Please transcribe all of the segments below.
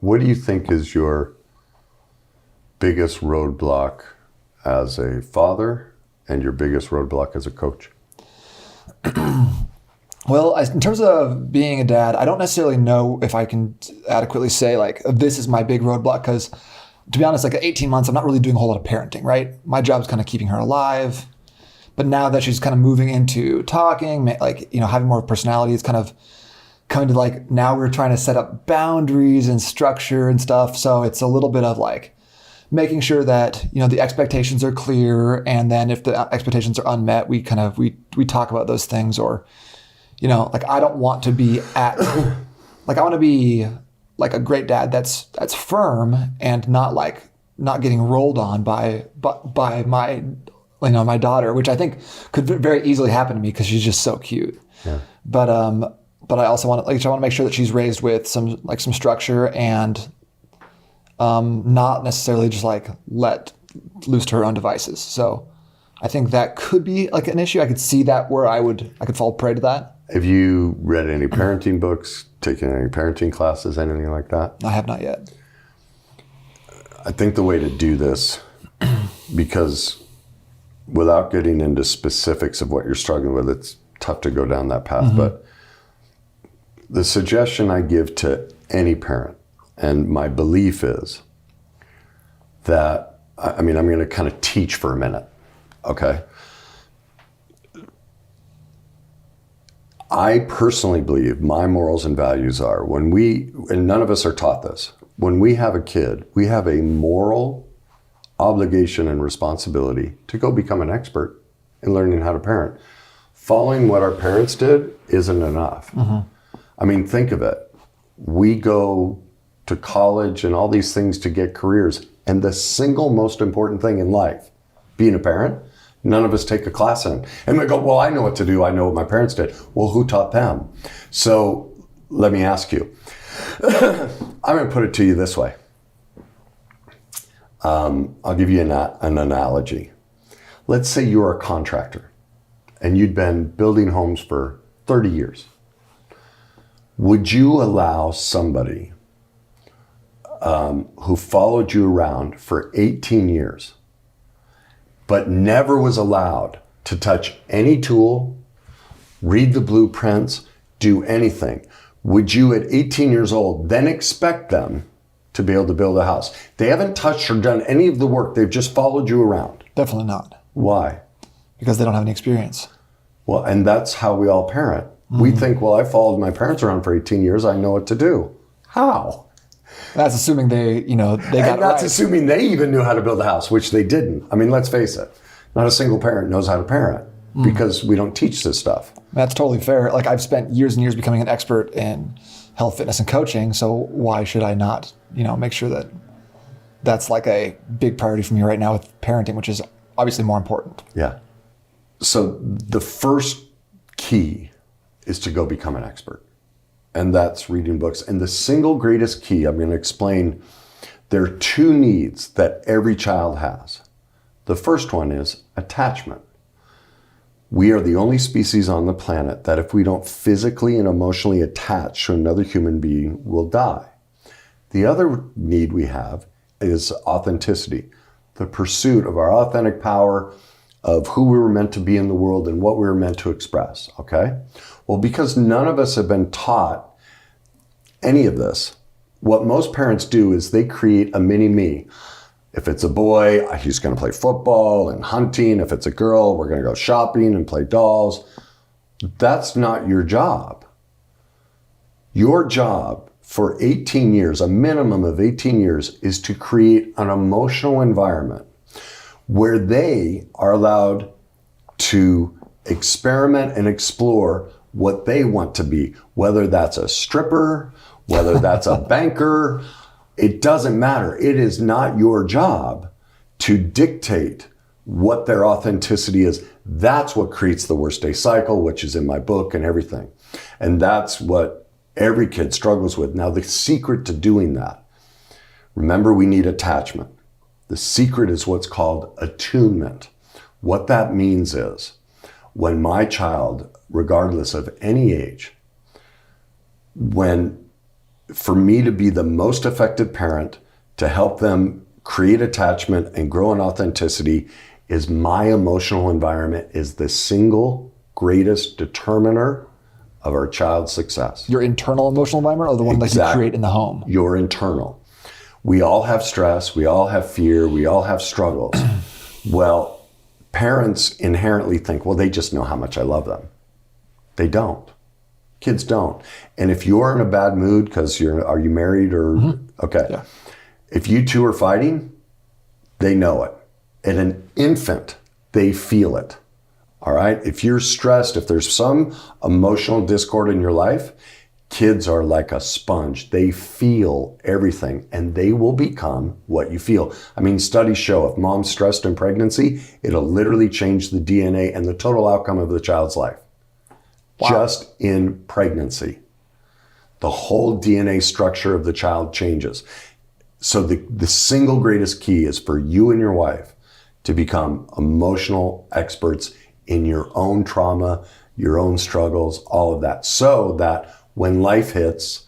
What do you think is your biggest roadblock as a father and your biggest roadblock as a coach? Well, in terms of being a dad, I don't necessarily know if I can adequately say like, this is my big roadblock, because to be honest, like at 18 months, I'm not really doing a whole lot of parenting, right? My job's kind of keeping her alive. But now that she's kind of moving into talking, like, having more personality, it's kind of coming to like, now we're trying to set up boundaries and structure and stuff. So it's a little bit of like making sure that, the expectations are clear. And then if the expectations are unmet, we talk about those things. Or, like I don't want to be I want to be like a great dad that's firm and not getting rolled on by my my daughter, which I think could very easily happen to me because she's just so cute. Yeah. But I also want to make sure that she's raised with some structure and not necessarily just like let loose to her own devices. So I think that could be like an issue. I could see that where I could fall prey to that. Have you read any parenting books, taken any parenting classes, anything like that? I have not yet. I think the way to do this, because without getting into specifics of what you're struggling with, it's tough to go down that path. Mm-hmm. But the suggestion I give to any parent, and my belief is that, I'm going to kind of teach for a minute, okay? I personally believe my morals and values are and none of us are taught this, when we have a kid, we have a moral obligation and responsibility to go become an expert in learning how to parent. Following what our parents did isn't enough. Mm-hmm. Think of it. We go to college and all these things to get careers. And the single most important thing in life, being a parent, none of us take a class in. And we go, well, I know what to do. I know what my parents did. Well, who taught them? So let me ask you. I'm going to put it to you this way. I'll give you an analogy. Let's say you're a contractor and you'd been building homes for 30 years. Would you allow somebody who followed you around for 18 years but never was allowed to touch any tool, read the blueprints, do anything? Would you at 18 years old then expect them to be able to build a house? They haven't touched or done any of the work. They've just followed you around. Definitely not. Why? Because they don't have any experience. Well, and that's how we all parent. Mm-hmm. We think, well, I followed my parents around for 18 years. I know what to do. How? That's assuming they got it right. And that's assuming they even knew how to build a house, which they didn't. Let's face it. Not a single parent knows how to parent because we don't teach this stuff. That's totally fair. Like I've spent years and years becoming an expert in health, fitness, and coaching. So why should I not, make sure that that's like a big priority for me right now with parenting, which is obviously more important. Yeah. So the first key is to go become an expert. And that's reading books. And the single greatest key, I'm going to explain, there are two needs that every child has. The first one is attachment. We are the only species on the planet that if we don't physically and emotionally attach to another human being, will die. The other need we have is authenticity, the pursuit of our authentic power, of who we were meant to be in the world and what we were meant to express, okay? Well, because none of us have been taught any of this, what most parents do is they create a mini me. If it's a boy, he's going to play football and hunting. If it's a girl, we're going to go shopping and play dolls. That's not your job. Your job for 18 years, a minimum of 18 years, is to create an emotional environment where they are allowed to experiment and explore what they want to be, whether that's a stripper, whether that's a banker. It doesn't matter. It is not your job to dictate what their authenticity is. That's what creates the worst day cycle, which is in my book and everything. And that's what every kid struggles with. Now, the secret to doing that, remember, we need attachment. The secret is what's called attunement. What that means is when my child, regardless of any age, when for me to be the most effective parent to help them create attachment and grow in authenticity is my emotional environment is the single greatest determiner of our child's success. Your internal emotional environment or the one that you create in the home? Your internal. We all have stress, we all have fear, we all have struggles. Well, parents inherently think, well, they just know how much I love them. They don't. Kids don't. And if you're in a bad mood because are you married or, okay. Yeah. If you two are fighting, they know it. At an infant, they feel it. All right. If you're stressed, if there's some emotional discord in your life, kids are like a sponge. They feel everything and they will become what you feel. I mean, studies show if mom's stressed in pregnancy, it'll literally change the DNA and the total outcome of the child's life. Wow. Just in pregnancy. The whole DNA structure of the child changes. So the single greatest key is for you and your wife to become emotional experts in your own trauma, your own struggles, all of that. So that when life hits,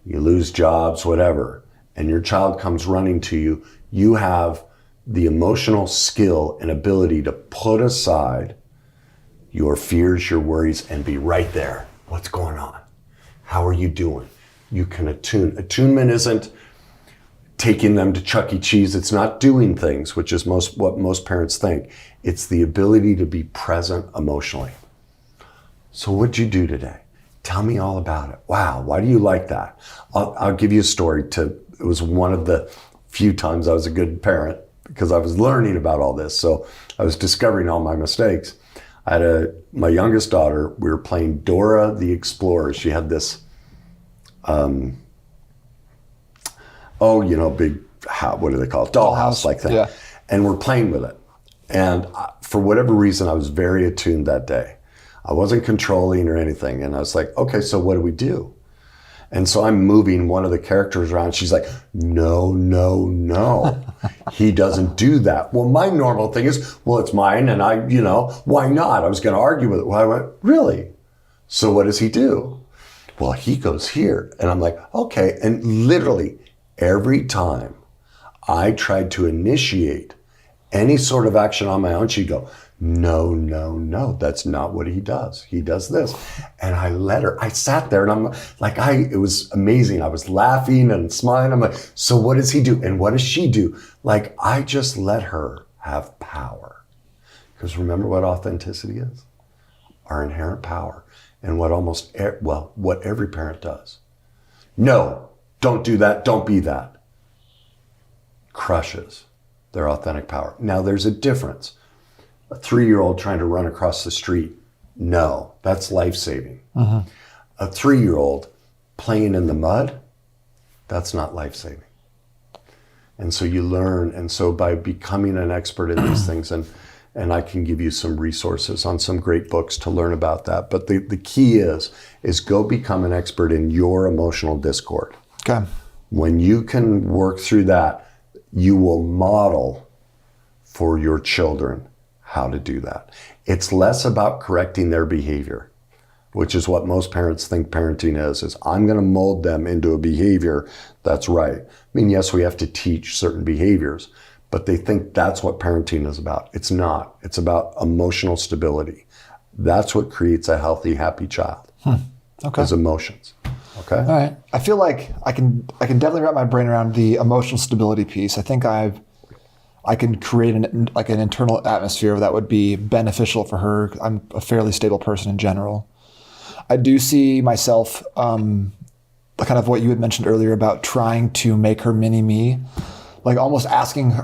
you lose jobs, whatever, and your child comes running to you, you have the emotional skill and ability to put aside your fears, your worries, and be right there. What's going on? How are you doing? You can attune. Attunement isn't taking them to Chuck E. Cheese. It's not doing things, which is what most parents think. It's the ability to be present emotionally. So what'd you do today? Tell me all about it. Wow, why do you like that? I'll give you a story. It was one of the few times I was a good parent because I was learning about all this. So I was discovering all my mistakes. I had my youngest daughter, we were playing Dora the Explorer. She had this, big, what do they call it? Dollhouse like that. Yeah. And we're playing with it. And for whatever reason, I was very attuned that day. I wasn't controlling or anything. And I was like, okay, so what do we do? And so I'm moving one of the characters around. She's like, no. He doesn't do that. Well, my normal thing is, well, it's mine. And why not? I was going to argue with it. Well, I went, really? So what does he do? Well, he goes here. And I'm like, okay. And literally every time I tried to initiate any sort of action on my own, she'd go, no, that's not what he does. He does this. And I let her, I sat there and I'm like, it was amazing. I was laughing and smiling. I'm like, so what does he do? And what does she do? Like, I just let her have power. Because remember what authenticity is? Our inherent power. And what every parent does. No, don't do that. Don't be that. Crushes their authentic power. Now there's a difference. A 3-year-old trying to run across the street, no, that's life-saving. Uh-huh. A 3-year-old playing in the mud, that's not life-saving. And so you learn, and so by becoming an expert in these things, and I can give you some resources on some great books to learn about that, but the key is go become an expert in your emotional discord. Okay. When you can work through that, you will model for your children how to do that. It's less about correcting their behavior, which is what most parents think parenting is I'm going to mold them into a behavior that's right. I mean, yes, we have to teach certain behaviors, but they think that's what parenting is about. It's not. It's about emotional stability. That's what creates a healthy, happy child. Okay. Is emotions. Okay. All right. I feel like I can definitely wrap my brain around the emotional stability piece. I think I can create an internal atmosphere that would be beneficial for her. I'm a fairly stable person in general. I do see myself, kind of what you had mentioned earlier about trying to make her mini me, like almost asking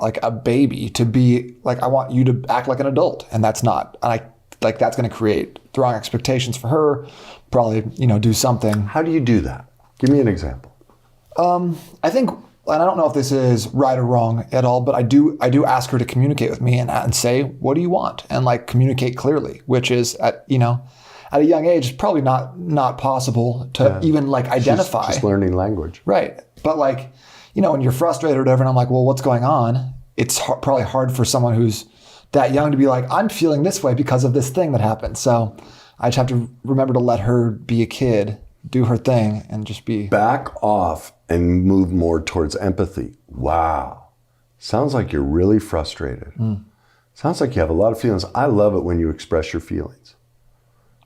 like a baby to be like, I want you to act like an adult, and that's not. And that's going to create the wrong expectations for her. Probably, do something. How do you do that? Give me an example. I think. And I don't know if this is right or wrong at all, but I do ask her to communicate with me and say, what do you want? And communicate clearly, which is at a young age, it's probably not possible to even identify. She's just learning language. Right. But when you're frustrated or whatever, and I'm like, well, what's going on? It's probably hard for someone who's that young to be like, I'm feeling this way because of this thing that happened. So I just have to remember to let her be a kid do her thing and just be... Back off and move more towards empathy. Wow. Sounds like you're really frustrated. Sounds like you have a lot of feelings. I love it when you express your feelings.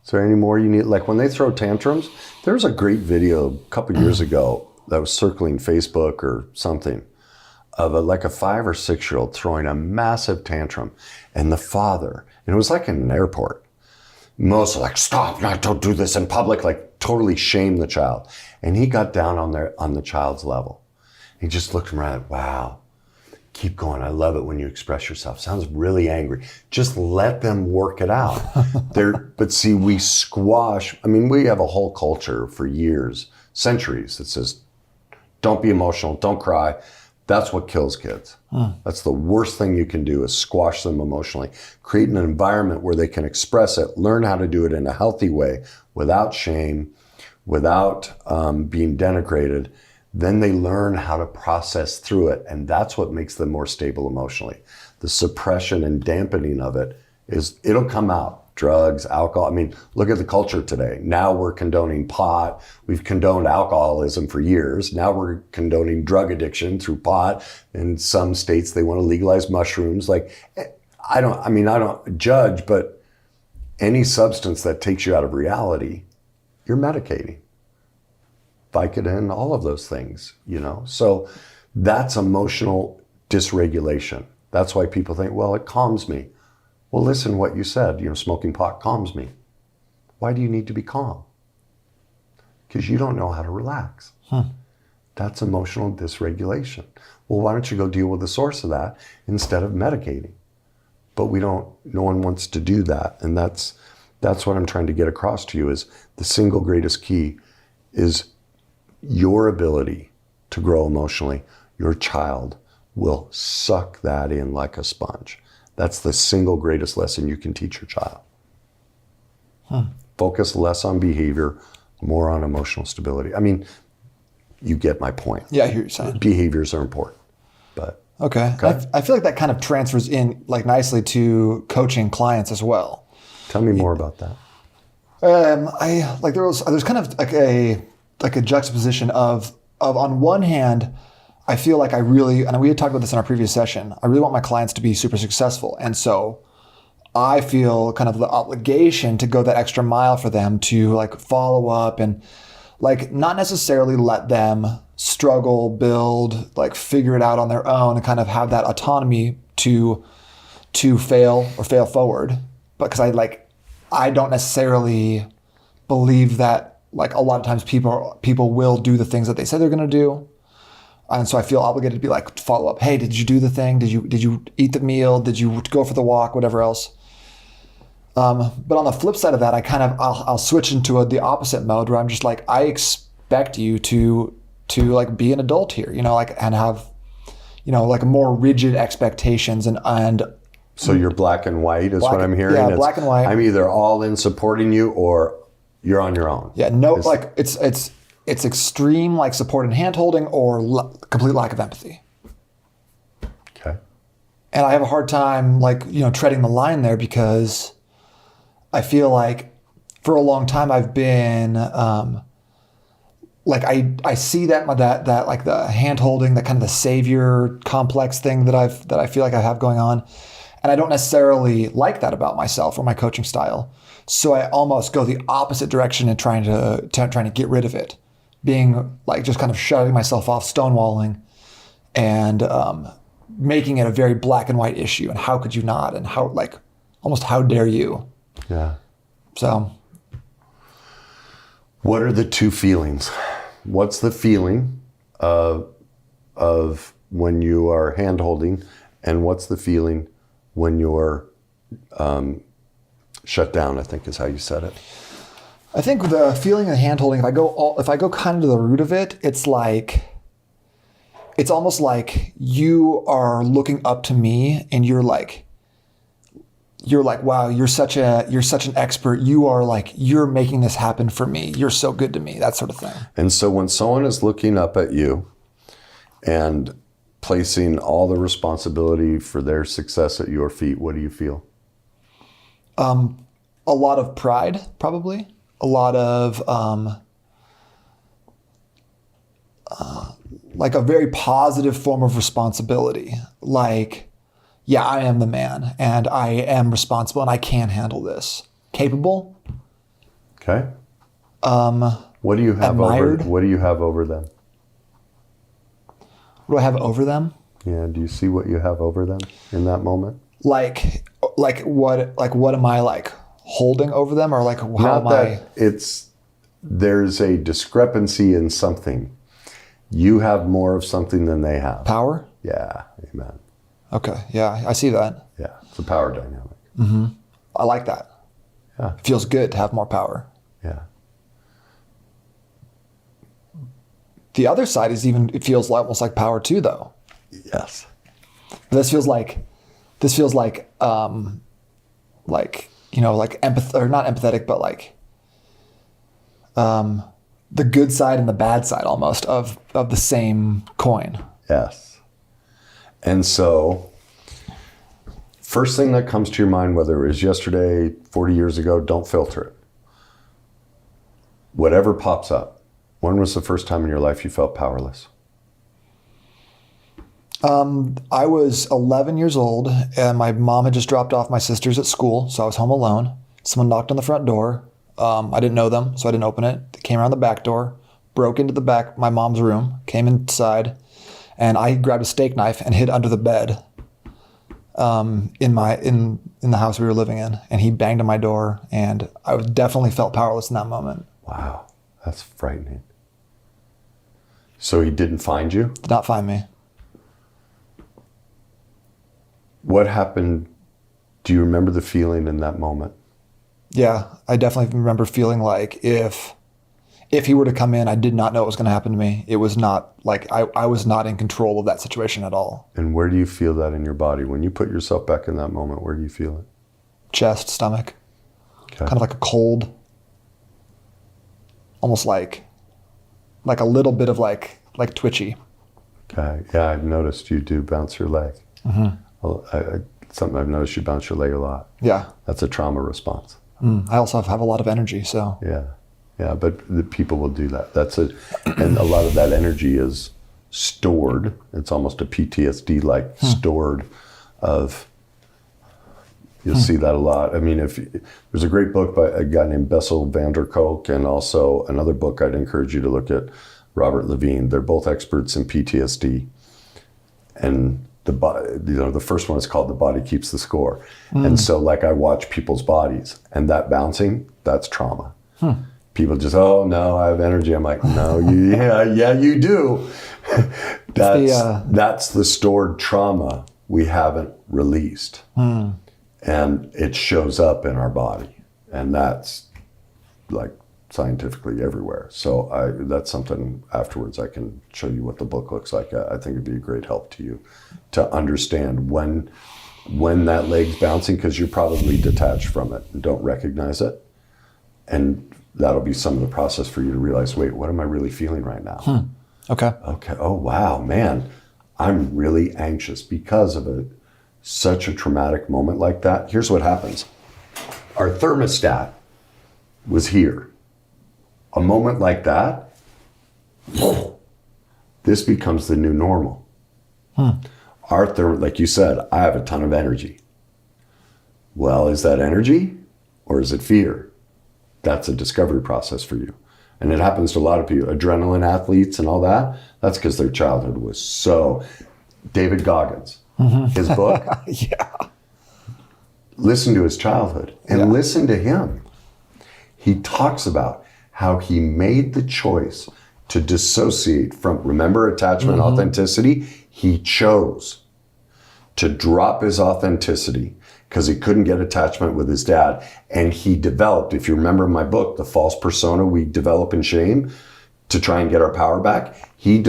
Is there any more you need? Like when they throw tantrums, there was a great video a couple years ago that was circling Facebook or something of like a 5 or 6-year-old throwing a massive tantrum, and the father, and it was like in an airport, most like, stop, don't do this in public, like totally shame the child. And he got down on the child's level. He just looked around, wow, keep going. I love it when you express yourself. Sounds really angry. Just let them work it out. But see, we squash, I mean, we have a whole culture for years, centuries, that says, don't be emotional, don't cry. That's what kills kids. That's the worst thing you can do, is squash them emotionally. Create an environment where they can express it, learn how to do it in a healthy way, without shame, without being denigrated. Then they learn how to process through it. And that's what makes them more stable emotionally. The suppression and dampening of it it'll come out. Drugs, alcohol. I mean, look at the culture today. Now we're condoning pot. We've condoned alcoholism for years. Now we're condoning drug addiction through pot. In some states, they want to legalize mushrooms. Like, I don't judge, but any substance that takes you out of reality, you're medicating. Vicodin, all of those things, So that's emotional dysregulation. That's why people think, well, it calms me. Well, listen what you said, smoking pot calms me. Why do you need to be calm? Because you don't know how to relax. That's emotional dysregulation. Well, why don't you go deal with the source of that instead of medicating? But no one wants to do that. And that's what I'm trying to get across to you, is the single greatest key is your ability to grow emotionally. Your child will suck that in like a sponge. That's the single greatest lesson you can teach your child. Focus less on behavior, more on emotional stability. I mean, you get my point. Yeah, I hear you saying. Behaviors are important, but... Okay. I feel like that kind of transfers in like nicely to coaching clients as well. Tell me more about that. There's kind of like a juxtaposition of on one hand, I feel like and we had talked about this in our previous session, I really want my clients to be super successful. And so I feel kind of the obligation to go that extra mile for them, to like follow up and like not necessarily let them struggle, build, like figure it out on their own and kind of have that autonomy to fail or fail forward. But because I don't necessarily believe that like a lot of times people will do the things that they say they're going to do. And so I feel obligated to be like, follow up. Hey, did you do the thing? Did you eat the meal? Did you go for the walk? Whatever else. But on the flip side of that, I'll switch into the opposite mode where I'm just like, I expect you to like be an adult here, and have, like more rigid expectations and. So you're black and white is what I'm hearing. Yeah, black and white. I'm either all in supporting you or you're on your own. Yeah, it's extreme like support and hand-holding or complete lack of empathy. Okay. And I have a hard time treading the line there, because I feel like for a long time I've been I see that like the hand-holding, that kind of the savior complex thing that I feel like I have going on. And I don't necessarily like that about myself or my coaching style. So I almost go the opposite direction in trying to get rid of it. Being like just kind of shutting myself off, stonewalling, and making it a very black and white issue. And how could you not? And almost how dare you? Yeah. So. What are the two feelings? What's the feeling of when you are hand-holding, and what's the feeling when you're shut down, I think is how you said it. I think the feeling of hand-holding, if I go kind of to the root of it, it's almost like you are looking up to me and you're like, wow, you're such an expert. You're making this happen for me. You're so good to me, that sort of thing. And so when someone is looking up at you and placing all the responsibility for their success at your feet, what do you feel? A lot of pride, probably. A lot of like a very positive form of responsibility. Like, yeah, I am the man and I am responsible and I can handle this. Capable. Okay. What do you have admired. What do you have over them? What do I have over them? Yeah. Do you see what you have over them in that moment? Like what am I like holding over them, or like how Not am that there's a discrepancy in something. You have more of something than they have. Power? Yeah. Amen. Okay. Yeah, I see that. Yeah. It's a power dynamic. I like that. Yeah. It feels good to have more power. Yeah. The other side is it feels almost like power too, though. Yes. This feels like or not empathetic, but like the good side and the bad side almost of the same coin. Yes. And so, first thing that comes to your mind, whether it was yesterday, 40 years ago, don't filter it. Whatever pops up. When was the first time in your life you felt powerless? I was 11 years old and my mom had just dropped off my sisters at school, so I was home alone. Someone knocked on the front door. I didn't know them, so I didn't open it. They came around the back door, broke into the back my mom's room, came inside, and I grabbed a steak knife and hid under the bed in the house we were living in. And he banged on my door, and I definitely felt powerless in that moment. Wow, that's frightening. So he didn't find you? Did not find me. What happened? Do you remember the feeling in that moment? Yeah, I definitely remember feeling like if he were to come in, I did not know what was going to happen to me. It was not like I was not in control of that situation at all. And where do you feel that in your body? When you put yourself back in that moment, where do you feel it? Chest, stomach, Okay. kind of like a cold, almost like a little bit of like twitchy. Okay. Yeah, I've noticed you do bounce your leg. Something I've noticed, you bounce your leg a lot. Yeah. That's a trauma response. I also have a lot of energy, so. Yeah, but the people will do that. And a lot of that energy is stored. It's almost a PTSD like stored of. You'll see that a lot. I mean, there's a great book by a guy named Bessel van der Kolk, and also another book I'd encourage you to look at, Robert Levine. They're both experts in PTSD, and the first one is called "The Body Keeps the Score." And so, like, I watch people's bodies, and that bouncing, that's trauma. People just, oh no, I have energy. I'm like, no, yeah, you do. That's the stored trauma we haven't released. And it shows up in our body. And that's like scientifically everywhere. So that's something afterwards I can show you what the book looks like. I think it'd be a great help to you to understand when that leg's bouncing, because you're probably detached from it and don't recognize it. And that'll be some of the process for you to realize, wait, what am I really feeling right now? Okay. Oh, wow, man, I'm really anxious because of such a traumatic moment like that. Here's what happens. Our thermostat was here. A moment like that, this becomes the new normal. Like you said, I have a ton of energy. Well, is that energy or is it fear? That's a discovery process for you. And it happens to a lot of people, adrenaline athletes and all that. That's because their childhood was so. David Goggins, his book. Yeah. Listen to his childhood and listen to him. He talks about how he made the choice to dissociate from, remember attachment, authenticity? He chose to drop his authenticity because he couldn't get attachment with his dad. And he developed, if you remember in my book, the false persona we develop in shame to try and get our power back. He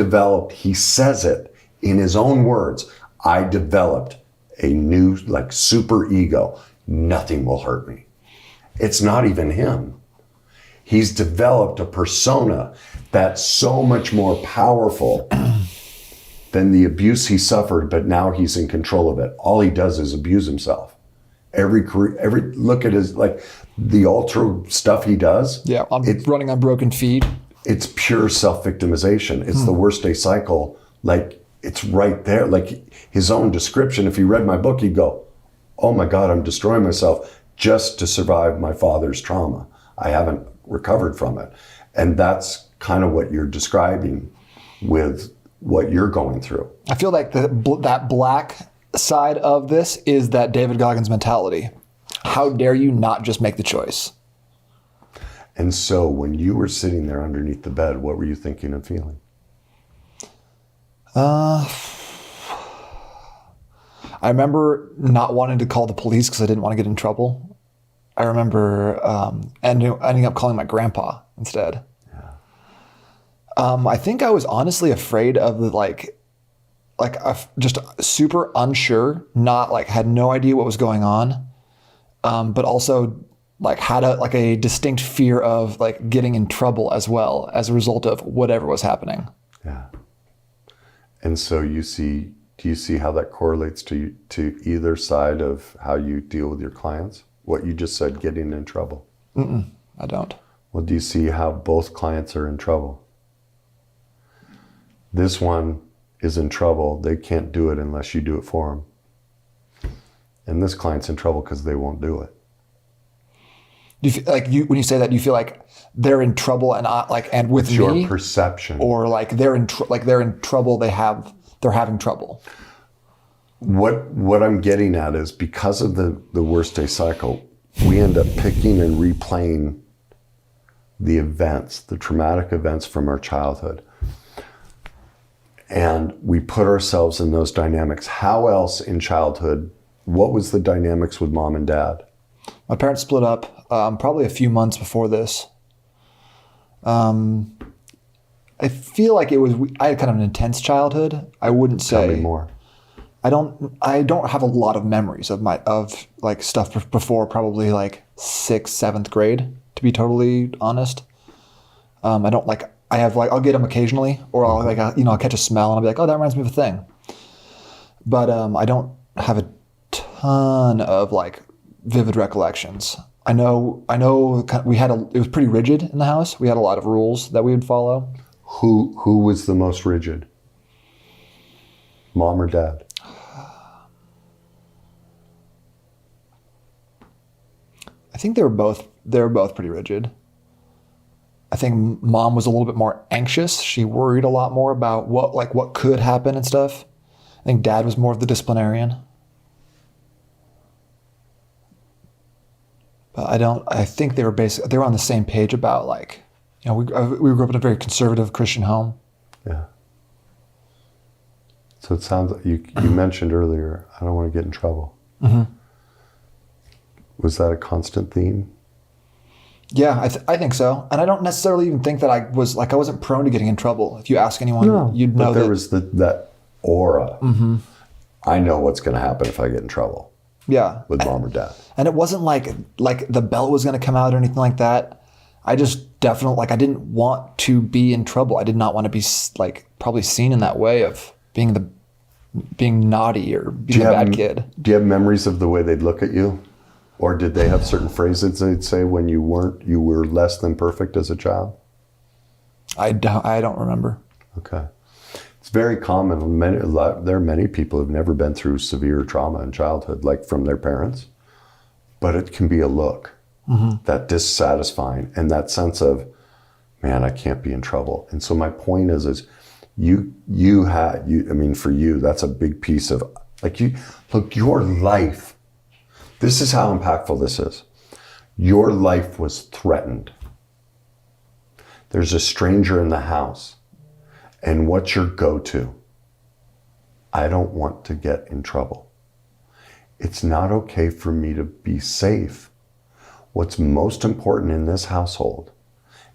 says it in his own words, I developed a new, like, super ego. Nothing will hurt me. It's not even him. He's developed a persona that's so much more powerful than the abuse he suffered, but now he's in control of it. All he does is abuse himself. Every look at his, like, the ultra stuff he does. Yeah, I'm running on broken feet. it's pure self-victimization. It's the worst day cycle. Like, it's right there. Like his own description, if he read my book, he'd go, oh my God, I'm destroying myself just to survive my father's trauma. I haven't recovered from it. And that's kind of what you're describing with what you're going through. I feel like that black side of this is that David Goggins mentality. How dare you not just make the choice? And so when you were sitting there underneath the bed, what were you thinking and feeling? I remember not wanting to call the police because I didn't want to get in trouble. I remember ending up calling my grandpa instead. I think I was honestly afraid of just super unsure, not like had no idea what was going on, but also like had a distinct fear of like getting in trouble as well as a result of whatever was happening. Yeah. And so do you see how that correlates to either side of how you deal with your clients? What you just said, getting in trouble. I don't. Well, do you see how both clients are in trouble? This one is in trouble. They can't do it unless you do it for them. And this client's in trouble because they won't do it. Do you feel like when you say that, do you feel like they're in trouble and with It's your me, perception, or like they're in trouble? They're having trouble. What I'm getting at is because of the worst day cycle, we end up picking and replaying the events, the traumatic events from our childhood. And we put ourselves in those dynamics. How else in childhood, what was the dynamics with mom and dad? My parents split up probably a few months before this. I feel like I had kind of an intense childhood. I wouldn't say. Tell me more. I don't have a lot of memories of like stuff before probably like 6th, 7th grade, to be totally honest. I don't like, I have like, I'll get them occasionally, or I'll catch a smell and I'll be like, oh, that reminds me of a thing. But I don't have a ton of like vivid recollections. I know it was pretty rigid in the house. We had a lot of rules that we would follow. Who was the most rigid? Mom or dad? I think they were both pretty rigid. I think mom was a little bit more anxious. She worried a lot more about what could happen and stuff. I think dad was more of the disciplinarian. But I think they were on the same page about we grew up in a very conservative Christian home. Yeah. So it sounds like you mentioned earlier, I don't want to get in trouble. Mm-hmm. Was that a constant theme? Yeah, I think so. And I don't necessarily even think that I wasn't prone to getting in trouble. If you ask anyone, you'd know but there was that aura. Mm-hmm. I know what's going to happen if I get in trouble. Yeah. With mom or dad. And it wasn't like the belt was going to come out or anything like that. I just definitely, I didn't want to be in trouble. I did not want to be probably seen in that way of being naughty or being a bad kid. Do you have memories of the way they'd look at you? Or did they have certain phrases they'd say when you were less than perfect as a child? I don't remember. Okay. It's very common. There are many people who've never been through severe trauma in childhood, like from their parents. But it can be a look, that dissatisfying, and that sense of, man, I can't be in trouble. And so my point is for you, that's a big piece of, your life. This is how impactful this is. Your life was threatened. There's a stranger in the house. And what's your go-to? I don't want to get in trouble. It's not okay for me to be safe. What's most important in this household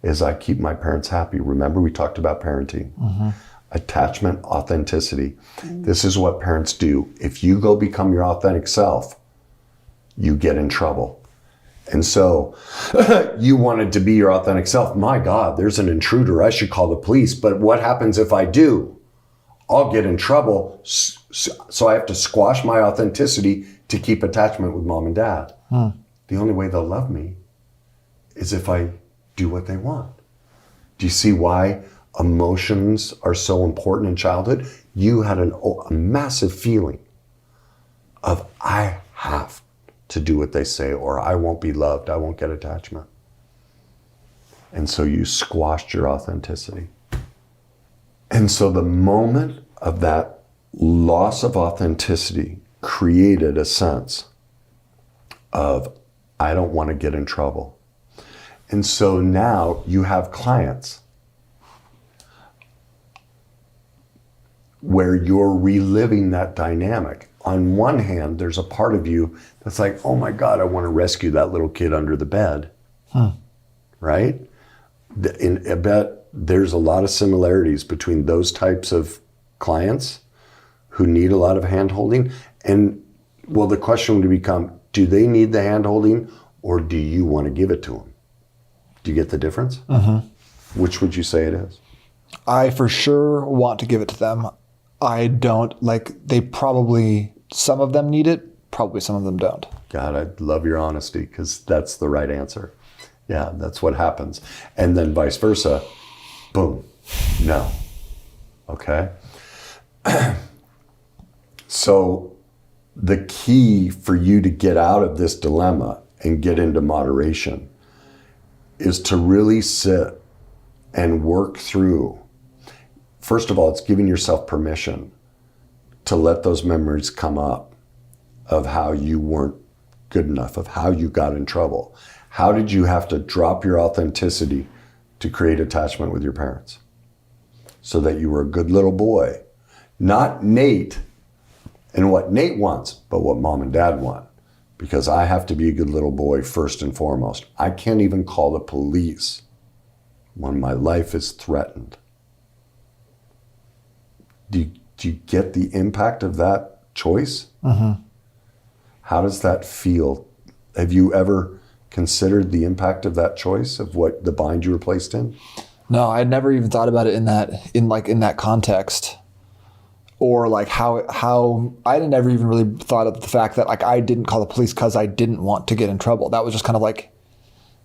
is I keep my parents happy. Remember, we talked about parenting. Mm-hmm. Attachment, authenticity. This is what parents do. If you go become your authentic self, you get in trouble. And so you wanted to be your authentic self. My God, there's an intruder. I should call the police. But what happens if I do? I'll get in trouble. So I have to squash my authenticity to keep attachment with mom and dad. The only way they'll love me is if I do what they want. Do you see why emotions are so important in childhood? You had a massive feeling of, I have to do what they say, or I won't be loved, I won't get attachment. And so you squashed your authenticity. And so the moment of that loss of authenticity created a sense of, I don't want to get in trouble. And so now you have clients where you're reliving that dynamic. On one hand, there's a part of you that's like, oh my God, I want to rescue that little kid under the bed. Right? I bet there's a lot of similarities between those types of clients who need a lot of hand-holding. And well, the question would become, do they need the hand-holding, or do you want to give it to them? Do you get the difference? Which would you say it is? I for sure want to give it to them. I don't, like, they probably, some of them need it, probably some of them don't. God, I love your honesty, because that's the right answer. Yeah, that's what happens. And then vice versa, boom, no. Okay? So the key for you to get out of this dilemma and get into moderation is to really sit and work through. First of all, it's giving yourself permission to let those memories come up of how you weren't good enough, of how you got in trouble. How did you have to drop your authenticity to create attachment with your parents? So that you were a good little boy. Not Nate and what Nate wants, but what mom and dad want. Because I have to be a good little boy first and foremost. I can't even call the police when my life is threatened. Do you get the impact of that choice? How does that feel? Have you ever considered the impact of that choice, of what the bind you were placed in? No, I'd never even thought about it in that context. Or like how I never even really thought of the fact that like I didn't call the police because I didn't want to get in trouble. That was just kind of like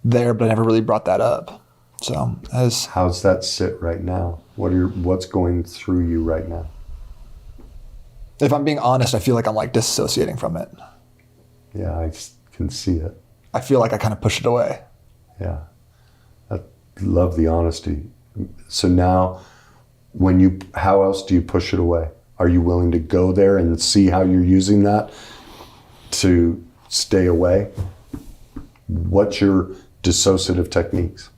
there, but I never really brought that up. So how's that sit right now? What's going through you right now? If I'm being honest, I feel like I'm like disassociating from it. Yeah, I can see it. I feel like I kind of push it away. Yeah, I love the honesty. So now, how else do you push it away? Are you willing to go there and see how you're using that to stay away? What's your dissociative techniques?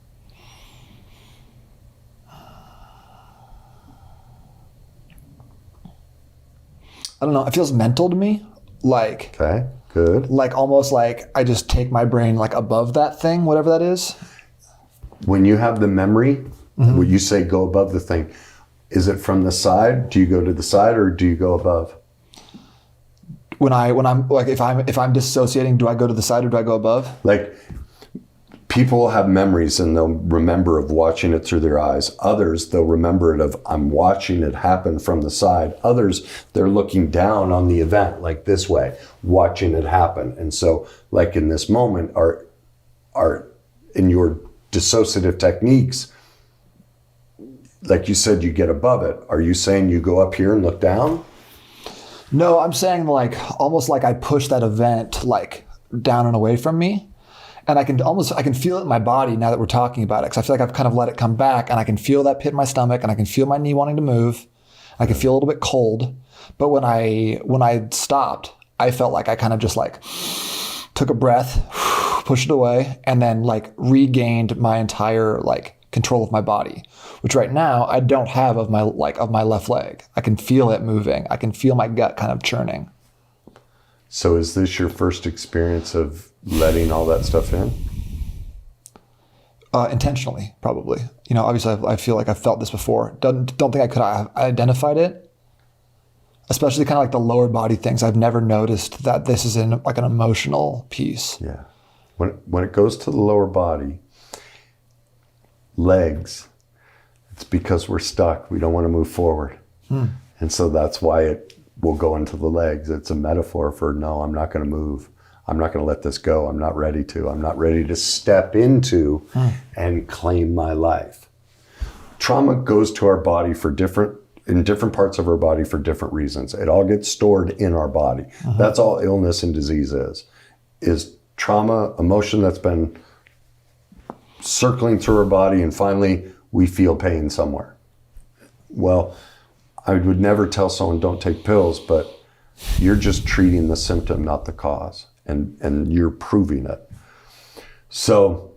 I don't know. It feels mental to me. Like, okay, good. Like almost like I just take my brain like above that thing, whatever that is. When you have the memory, when you say go above the thing, is it from the side? Do you go to the side or do you go above? When I'm like, if I'm dissociating, do I go to the side or do I go above? Like, people have memories and they'll remember of watching it through their eyes. Others, they'll remember it of, I'm watching it happen from the side. Others, they're looking down on the event like this way, watching it happen. And so like in this moment are in your dissociative techniques, like you said, you get above it. Are you saying you go up here and look down? No, I'm saying like, almost like I push that event like down and away from me. And I can feel it in my body now that we're talking about it. Cause I feel like I've kind of let it come back and I can feel that pit in my stomach and I can feel my knee wanting to move. I can feel a little bit cold. But when I stopped, I felt like I kind of just like took a breath, pushed it away, and then like regained my entire like control of my body, which right now I don't have of my left leg. I can feel it moving. I can feel my gut kind of churning. So is this your first experience of letting all that stuff in? Intentionally, probably. You know, obviously I feel like I've felt this before. Don't think I could have identified it. Especially kind of like the lower body things. I've never noticed that this is in like an emotional piece. Yeah. When it goes to the lower body, legs, it's because we're stuck. We don't want to move forward. And so that's why it will go into the legs. It's a metaphor for, no, I'm not going to move. I'm not going to let this go. I'm not ready to. I'm not ready to step into and claim my life. trauma goes to our body in different parts of our body for different reasons. It all gets stored in our body. That's all illness and disease is trauma, emotion that's been circling through our body, and finally we feel pain somewhere. Well, I would never tell someone don't take pills, but you're just treating the symptom, not the cause, and you're proving it. So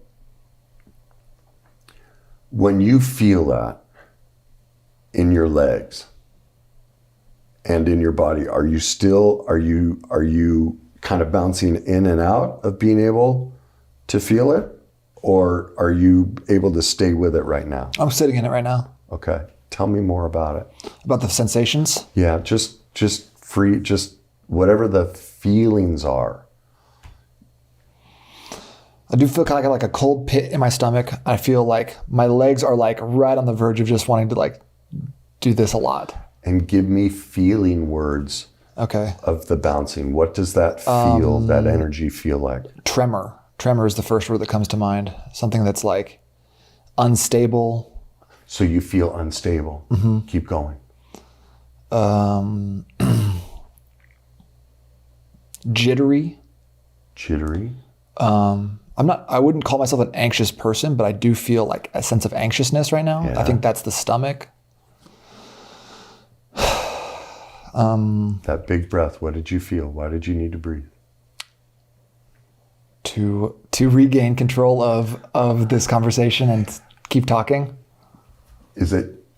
when you feel that in your legs and in your body, are you kind of bouncing in and out of being able to feel it? Or are you able to stay with it right now? I'm sitting in it right now. Okay. Tell me more about it. About the sensations? Yeah, just free, just whatever the feelings are. I do feel kind of like a cold pit in my stomach. I feel like my legs are like right on the verge of just wanting to like do this a lot. And give me feeling words Okay. of the bouncing. What does that feel, that energy feel like? Tremor. Tremor is the first word that comes to mind. Something that's like unstable. So you feel unstable. Keep going. Jittery. Jittery. I wouldn't call myself an anxious person, but I do feel like a sense of anxiousness right now. Yeah. I think that's the stomach. That big breath, what did you feel? Why did you need to breathe? To regain control of this conversation and keep talking.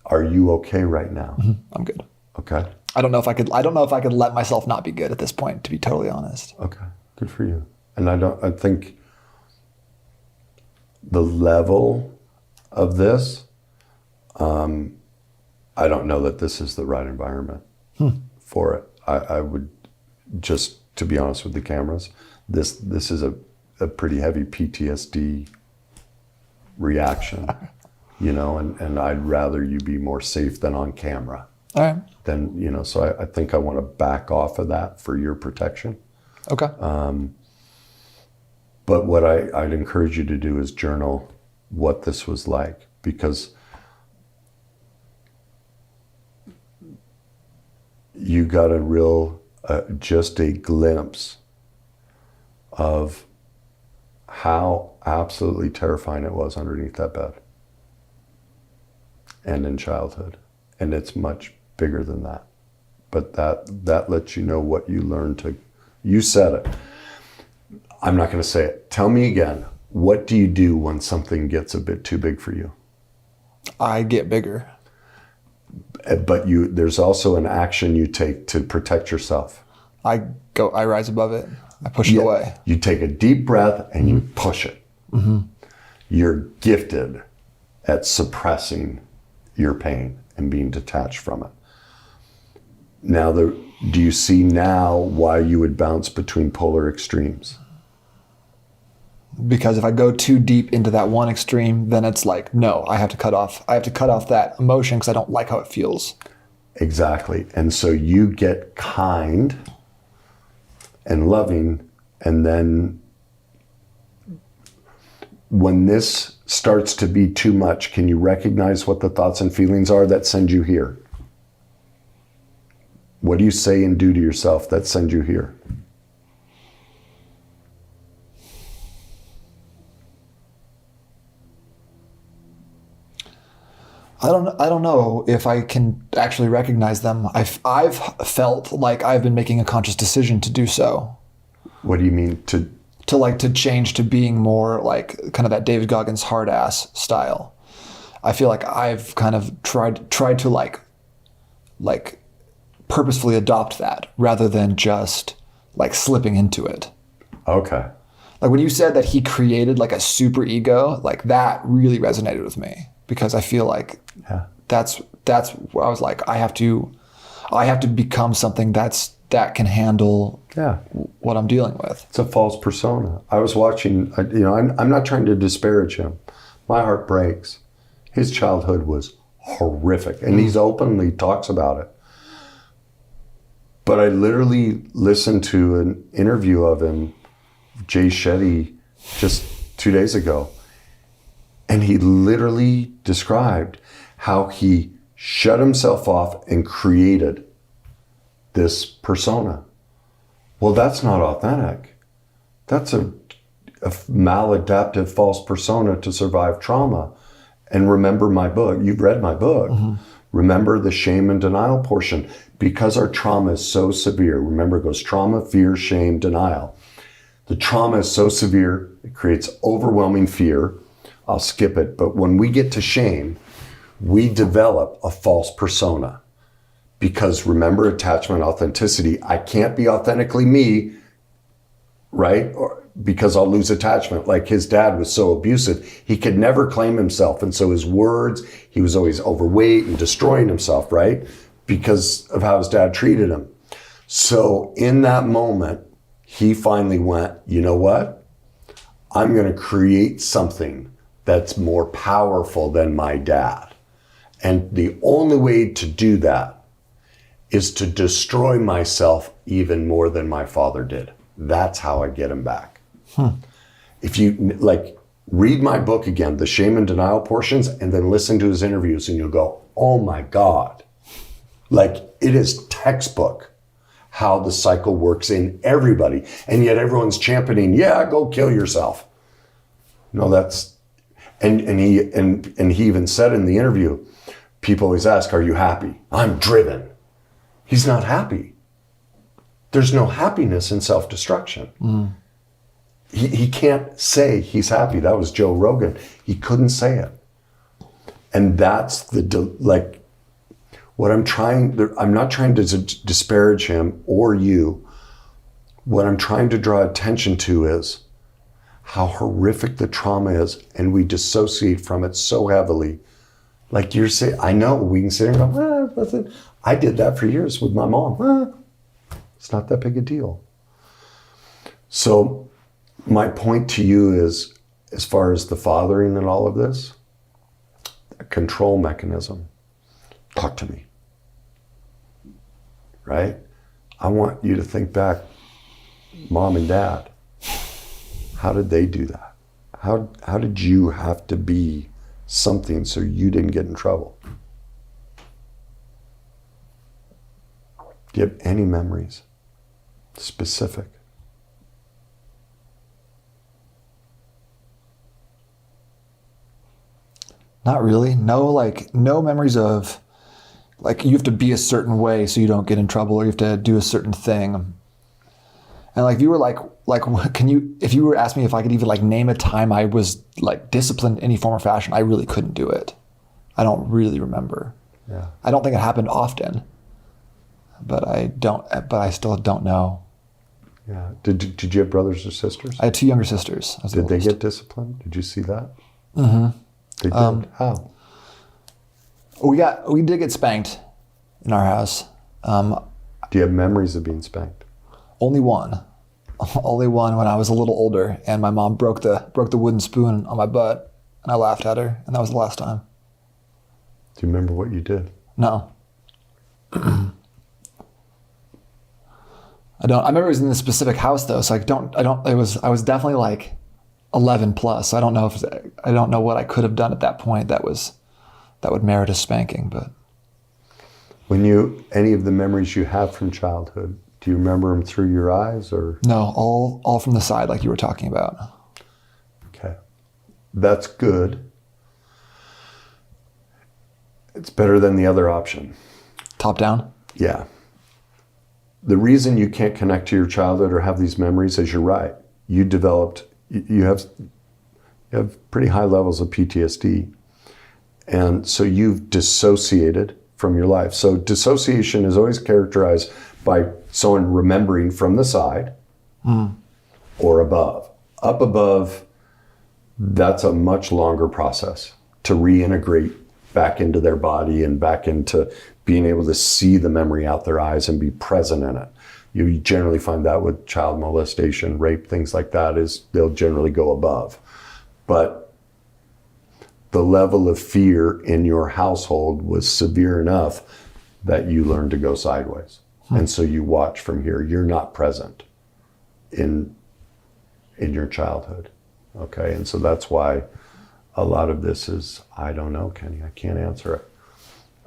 Are you okay right now? I'm good. Okay. I don't know if I could let myself not be good at this point, to be totally honest. Okay. Good for you. And I think the level of this, I don't know that this is the right environment for it. I would just, to be honest with the cameras, this is a pretty heavy PTSD reaction, and I'd rather you be more safe than on camera. All right. Then, so I think I want to back off of that for your protection. Okay. But what I'd encourage you to do is journal what this was like, because you got a real, just a glimpse of how absolutely terrifying it was underneath that bed and in childhood. And it's much bigger than that. But that lets you know what you learned you said it. I'm not going to say it. Tell me again, what do you do when something gets a bit too big for you? I get bigger. But there's also an action you take to protect yourself. I rise above it. I push it away. You take a deep breath and you push it. You're gifted at suppressing your pain and being detached from it. Now, do you see now why you would bounce between polar extremes? Because if I go too deep into that one extreme, then it's like, no, I have to cut off that emotion because I don't like how it feels. Exactly. And so you get kind and loving, and then when this starts to be too much, can you recognize what the thoughts and feelings are that send you here? What do you say and do to yourself that send you here? I don't know if I can actually recognize them. I've felt like I've been making a conscious decision to do so. What do you mean to change to being more like kind of that David Goggins hard ass style? I feel like I've kind of tried to like purposefully adopt that rather than just like slipping into it. Okay. Like when you said that he created like a super ego, like that really resonated with me because I feel like that's where I was like, I have to become something that can handle what I'm dealing with. It's a false persona. I was watching, I'm not trying to disparage him. My heart breaks. His childhood was horrific, and he's openly talks about it. But I literally listened to an interview of him, Jay Shetty, just 2 days ago. And he literally described how he shut himself off and created this persona. Well, that's not authentic. That's a maladaptive false persona to survive trauma. And remember my book. You've read my book. Remember the shame and denial portion. Because our trauma is so severe, remember it goes trauma, fear, shame, denial. The trauma is so severe, it creates overwhelming fear. I'll skip it. But when we get to shame, we develop a false persona. Because remember attachment, authenticity. I can't be authentically me, right? Because I'll lose attachment. Like his dad was so abusive, he could never claim himself. And so his words, he was always overweight and destroying himself, right? Because of how his dad treated him. So in that moment, he finally went, you know what? I'm going to create something that's more powerful than my dad. And the only way to do that is to destroy myself even more than my father did. That's how I get him back. If you read my book again, the shame and denial portions, and then listen to his interviews and you'll go, oh my God. It is textbook how the cycle works in everybody. And yet everyone's championing, yeah, go kill yourself. No, that's, and he even said in the interview, people always ask, are you happy? I'm driven. He's not happy. There's no happiness in self-destruction. He can't say he's happy. That was Joe Rogan. He couldn't say it. And that's what I'm not trying to disparage him or you. What I'm trying to draw attention to is how horrific the trauma is, and we dissociate from it so heavily. Like you're saying, I know we can sit here and go, listen, I did that for years with my mom. It's not that big a deal. So my point to you is, as far as the fathering and all of this, a control mechanism. Talk to me, right? I want you to think back, mom and dad, how did they do that? How did you have to be something so you didn't get in trouble? Do you have any memories? Specific? Not really. No memories of you have to be a certain way so you don't get in trouble, or you have to do a certain thing. And if you were if you were asking me if I could even name a time I was disciplined in any form or fashion, I really couldn't do it. I don't really remember. Yeah. I don't think it happened often, but I still don't know. Yeah. Did you have brothers or sisters? I had two younger sisters. Did they get disciplined? Did you see that? Mm-hmm. They did. How? We did get spanked in our house. Do you have memories of being spanked? Only one. Only one when I was a little older, and my mom broke the wooden spoon on my butt, and I laughed at her, and that was the last time. Do you remember what you did? No. I don't. I remember it was in this specific house though, so I was definitely 11 plus. So I don't know what I could have done at that point that would merit a spanking. But any of the memories you have from childhood, do you remember them through your eyes or? No, all from the side, like you were talking about. Okay, that's good. It's better than the other option. Top down? Yeah. The reason you can't connect to your childhood or have these memories is you're right. You have pretty high levels of PTSD. And so you've dissociated from your life. So dissociation is always characterized by someone remembering from the side or above. Up above, that's a much longer process to reintegrate back into their body and back into being able to see the memory out their eyes and be present in it. You generally find that with child molestation, rape, things like that, is they'll generally go above. But the level of fear in your household was severe enough that you learned to go sideways. And so you watch from here. You're not present in your childhood. Okay, and so that's why a lot of this is, I don't know, Kenny, I can't answer it.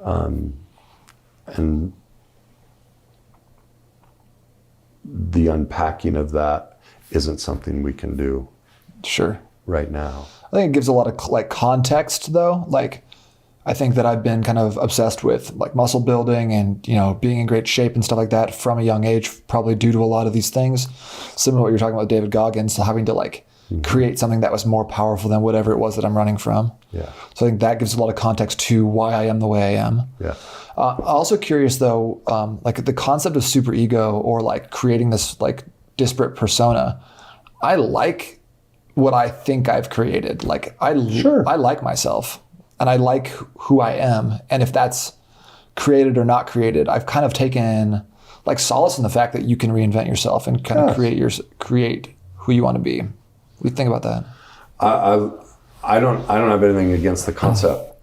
And the unpacking of that isn't something we can do Sure. right now. I think it gives a lot of like context though. Like I think that I've been kind of obsessed with like muscle building and, you know, being in great shape and stuff like that from a young age, probably due to a lot of these things. Similar to what you're talking about with David Goggins, having to like create something that was more powerful than whatever it was that I'm running from. Yeah. So I think that gives a lot of context to why I am the way I am. Yeah. Also curious though, like the concept of superego or like creating this like disparate persona. I like what I think I've created. Like I like myself and I like who I am. And if that's created or not created, I've kind of taken like solace in the fact that you can reinvent yourself and kind of create who you want to be. What do you think about that? I don't have anything against the concept.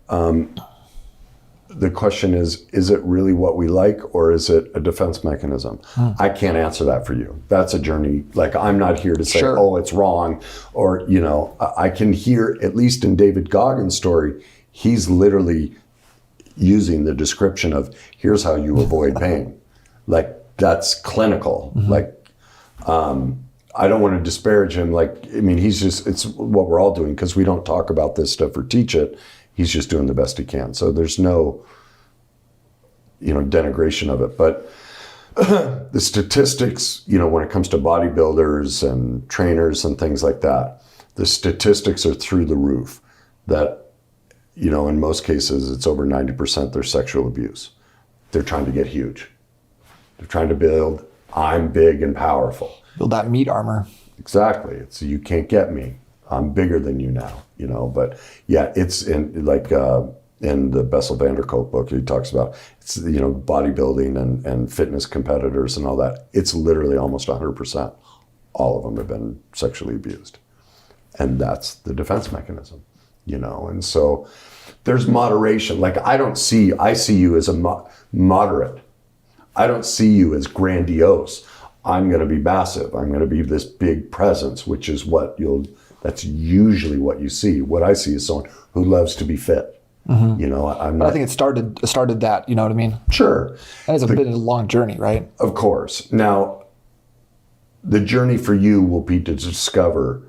The question is it really what we like, or is it a defense mechanism? I can't answer that for you. That's a journey. Like, I'm not here to say, oh, it's wrong. Or, you know, I can hear, at least in David Goggins' story, he's literally using the description of, here's how you avoid pain. Like, that's clinical. Like, I don't want to disparage him. Like, I mean, it's what we're all doing, because we don't talk about this stuff or teach it. He's just doing the best he can. So there's no, you know, denigration of it. But the statistics, you know, when it comes to bodybuilders and trainers and things like that, the statistics are through the roof. That, you know, in most cases, it's over 90% there's sexual abuse. They're trying to get huge. They're trying to build, I'm big and powerful. Build that meat armor. Exactly. It's, you can't get me. I'm bigger than you now, you know. But yeah, it's in like in the Bessel van der Kolk book, he talks about, it's, you know, bodybuilding and fitness competitors and all that. It's literally almost 100%. All of them have been sexually abused. And that's the defense mechanism, you know. And so there's moderation. Like, I see you as a moderate. I don't see you as grandiose. I'm going to be massive. I'm going to be this big presence, which is that's usually what you see. What I see is someone who loves to be fit. You know, I think it started that, you know what I mean? Sure. And it's been a long journey, right? Of course. Now, the journey for you will be to discover,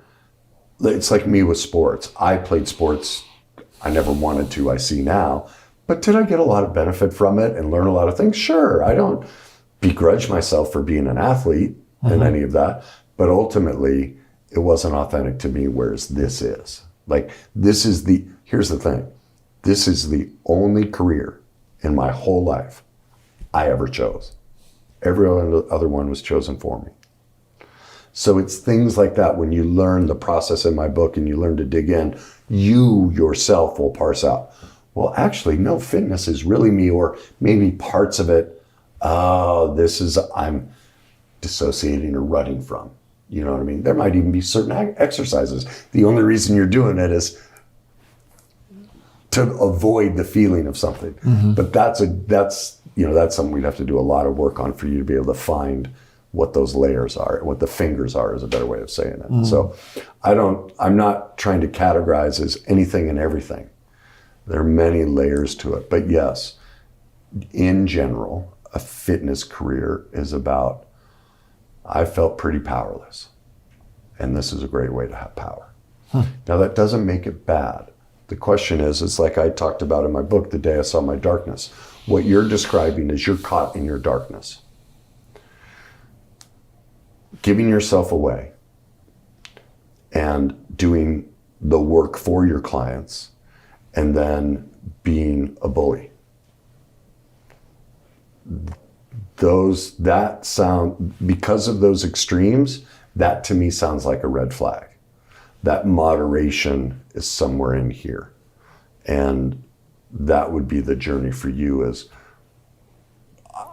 it's like me with sports. I played sports I never wanted to, I see now. But did I get a lot of benefit from it and learn a lot of things? Sure. I don't begrudge myself for being an athlete and any of that. But ultimately, it wasn't authentic to me, whereas this is. Like, here's the thing. This is the only career in my whole life I ever chose. Every other one was chosen for me. So it's things like that, when you learn the process in my book and you learn to dig in, you yourself will parse out, well, actually, no, fitness is really me, or maybe parts of it, I'm dissociating or running from. You know what I mean? There might even be certain exercises. The only reason you're doing it is to avoid the feeling of something. But that's something we'd have to do a lot of work on for you to be able to find what those layers are, what the fingers are, is a better way of saying it. So I'm not trying to categorize as anything and everything. There are many layers to it. But yes, in general, a fitness career is about, I felt pretty powerless. And this is a great way to have power. Now, that doesn't make it bad. The question is, it's like I talked about in my book, The Day I Saw My Darkness. What you're describing is you're caught in your darkness. Giving yourself away and doing the work for your clients, and then being a bully. Because of those extremes, that to me sounds like a red flag. That moderation is somewhere in here. And that would be the journey for you. Is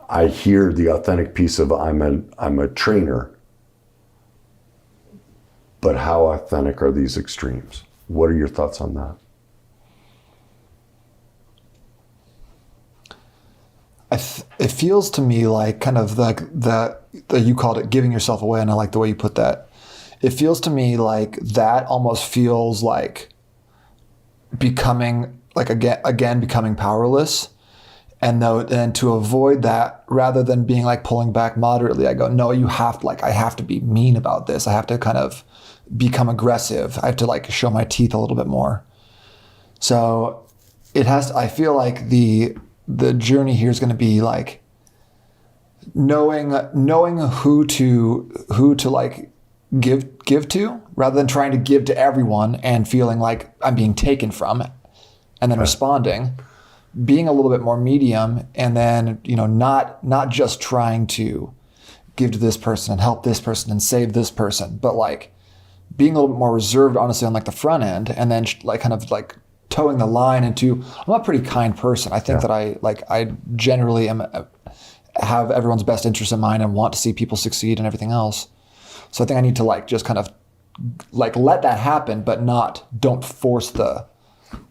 I hear the authentic piece of I'm a trainer, but how authentic are these extremes? What are your thoughts on that? It feels to me like kind of like that you called it giving yourself away, and I like the way you put that. It feels to me like that almost feels like becoming, like again becoming powerless. And to avoid that, rather than being like pulling back moderately, I go, no, you have to I have to be mean about this. I have to kind of become aggressive. I have to like show my teeth a little bit more. So it has to, I feel like the journey here is going to be like knowing who to like give to, rather than trying to give to everyone and feeling like I'm being taken from, and then responding, being a little bit more medium, and then, not just trying to give to this person and help this person and save this person, but like being a little bit more reserved, honestly, on like the front end, and then like kind of like towing the line into, I'm a pretty kind person. I think that I generally have everyone's best interest in mind and want to see people succeed and everything else. So I think I need to like just kind of like let that happen, but don't force the.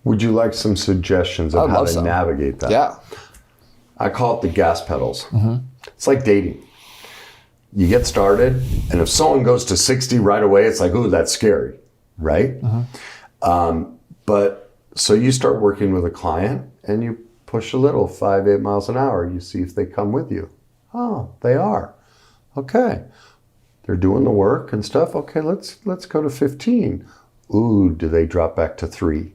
Would you like some suggestions of how to navigate that? Yeah. I call it the gas pedals. Mm-hmm. It's like dating. You get started, and if someone goes to 60 right away, it's like, ooh, that's scary, right? Mm-hmm. But so you start working with a client, and you push a little, 5-8 miles an hour. You see if they come with you. Oh, they are. Okay. They're doing the work and stuff. Okay, let's go to 15. Ooh, do they drop back to 3?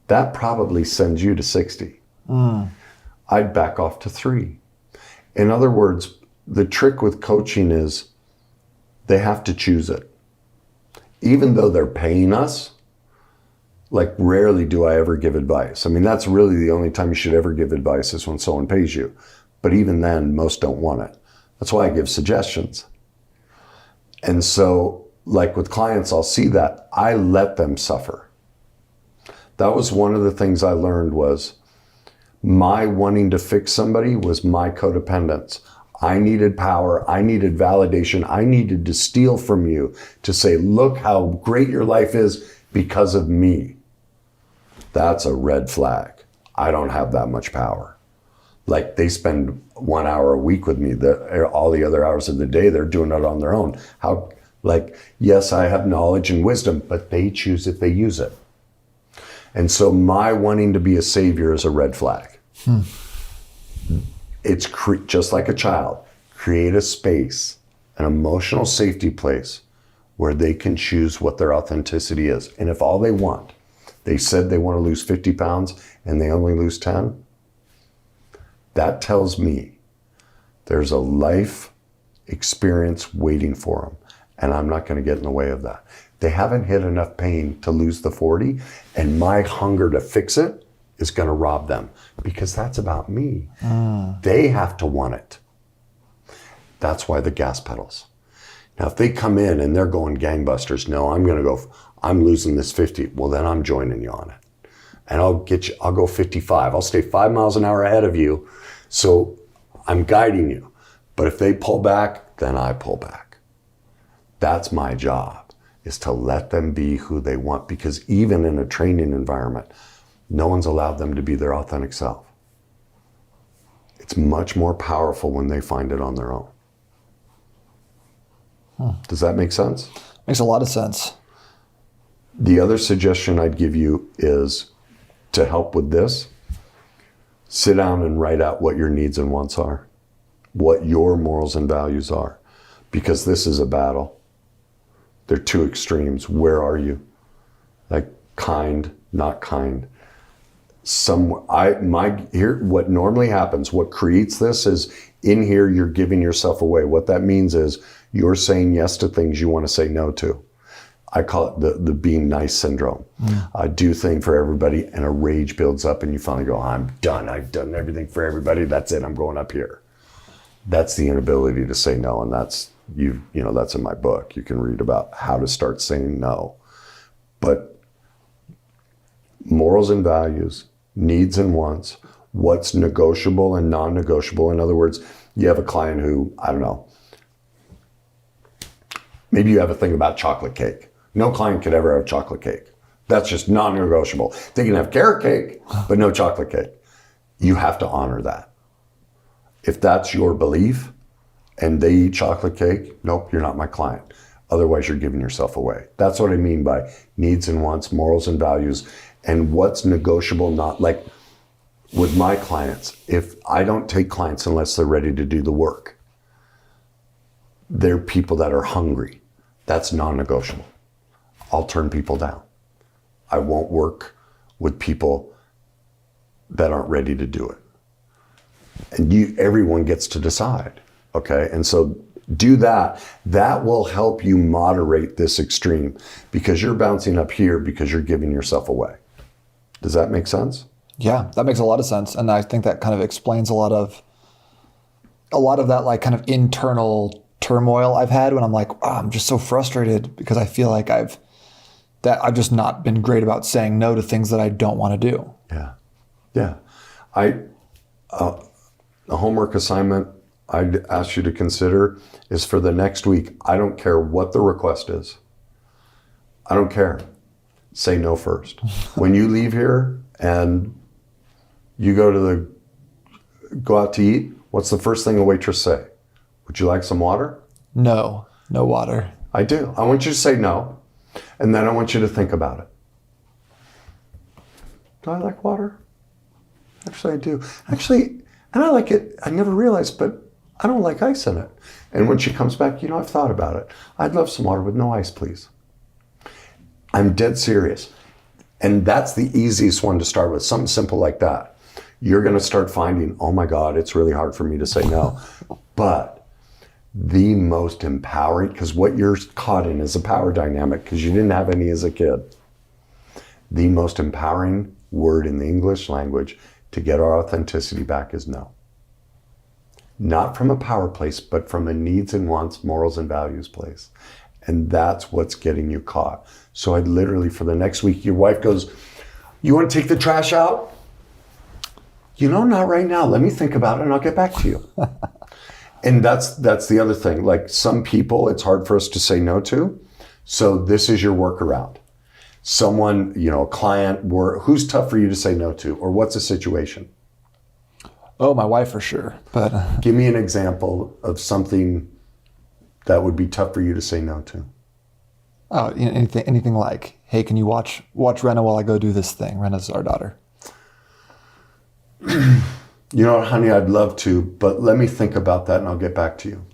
That probably sends you to 60. I'd back off to 3. In other words, the trick with coaching is they have to choose it. Even though they're paying us, like rarely do I ever give advice. I mean, that's really the only time you should ever give advice is when someone pays you. But even then, most don't want it. That's why I give suggestions. And so, like with clients, I'll see that. I let them suffer. That was one of the things I learned was my wanting to fix somebody was my codependence. I needed power. I needed validation. I needed to steal from you to say, look how great your life is because of me. That's a red flag. I don't have that much power. Like they spend 1 hour a week with me. All the other hours of the day, they're doing it on their own. Yes, I have knowledge and wisdom, but they choose if they use it. And so my wanting to be a savior is a red flag. It's just like a child. Create a space, an emotional safety place where they can choose what their authenticity is. And if all they want, they said they want to lose 50 pounds and they only lose 10, that tells me there's a life experience waiting for them. And I'm not going to get in the way of that. They haven't hit enough pain to lose the 40, and my hunger to fix it is going to rob them because that's about me. They have to want it. That's why the gas pedals. Now, if they come in and they're going gangbusters, no, I'm losing this 50. Well, then I'm joining you on it. And I'll go 55. I'll stay 5 miles an hour ahead of you. So I'm guiding you. But if they pull back, then I pull back. That's my job, is to let them be who they want, because even in a training environment, no one's allowed them to be their authentic self. It's much more powerful when they find it on their own. Does that make sense? Makes a lot of sense. The other suggestion I'd give you is to help with this, sit down and write out what your needs and wants are, what your morals and values are, because this is a battle. They're two extremes. Where are you? Like kind, not kind. What normally happens, what creates this is in here, you're giving yourself away. What that means is you're saying yes to things you want to say no to. I call it the being nice syndrome. I do thing for everybody and a rage builds up and you finally go, I'm done. I've done everything for everybody. That's it. I'm going up here. That's the inability to say no. And that's, that's in my book. You can read about how to start saying no. But morals and values, needs and wants, what's negotiable and non-negotiable. In other words, you have a client who, I don't know, maybe you have a thing about chocolate cake. No client could ever have chocolate cake. That's just non-negotiable. They can have carrot cake, but no chocolate cake. You have to honor that. If that's your belief and they eat chocolate cake, nope, you're not my client. Otherwise, you're giving yourself away. That's what I mean by needs and wants, morals and values, and what's negotiable, not like with my clients, if I don't take clients unless they're ready to do the work, they're people that are hungry. That's non-negotiable. I'll turn people down. I won't work with people that aren't ready to do it. And everyone gets to decide, okay? And so do that. That will help you moderate this extreme because you're bouncing up here because you're giving yourself away. Does that make sense? Yeah, that makes a lot of sense. And I think that kind of explains a lot of that like kind of internal turmoil I've had when I'm like, oh, I'm just so frustrated because I feel like I've just not been great about saying no to things that I don't want to do. Yeah. Yeah. A homework assignment I'd ask you to consider is for the next week. I don't care what the request is. I don't care. Say no first. When you leave here and you go out to eat, what's the first thing a waitress say? Would you like some water? No water. I do. I want you to say no, and then I want you to think about it. Do I like water? Actually, I do. Actually, and I like it. I never realized, but I don't like ice in it. And when she comes back, I've thought about it. I'd love some water with no ice, please. I'm dead serious. And that's the easiest one to start with, something simple like that. You're going to start finding, oh my God, it's really hard for me to say no. But the most empowering, because what you're caught in is a power dynamic because you didn't have any as a kid. The most empowering word in the English language to get our authenticity back is no. Not from a power place, but from a needs and wants, morals and values place. And that's what's getting you caught. So I'd literally, for the next week, your wife goes, you want to take the trash out? Not right now. Let me think about it and I'll get back to you. And that's the other thing. Like some people, it's hard for us to say no to. So this is your workaround. Someone, a client, who's tough for you to say no to, or what's a situation? Oh, my wife for sure. But give me an example of something that would be tough for you to say no to. Oh, anything like, hey, can you watch Renna while I go do this thing? Renna's our daughter. Honey, I'd love to, but let me think about that and I'll get back to you.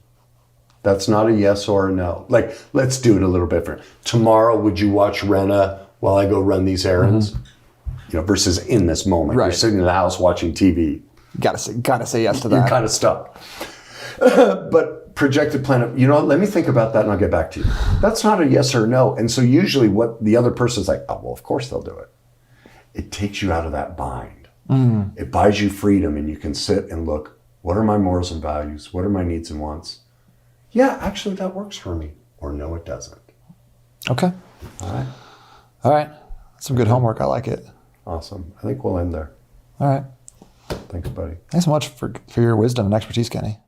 That's not a yes or a no. Like, let's do it a little bit different. Tomorrow, would you watch Renna while I go run these errands? Mm-hmm. Versus in this moment. Right. You're sitting in the house watching TV. Gotta say yes to that. You're kind of stuck. But projected plan, let me think about that and I'll get back to you. That's not a yes or no. And so usually what the other person's like, oh, well, of course they'll do it. It takes you out of that bind. It buys you freedom and you can sit and look, what are my morals and values? What are my needs and wants? Yeah, actually that works for me. Or no, it doesn't. Okay. All right. Some good homework. I like it. Awesome. I think we'll end there. All right. Thanks, buddy. Thanks so much for your wisdom and expertise, Kenny.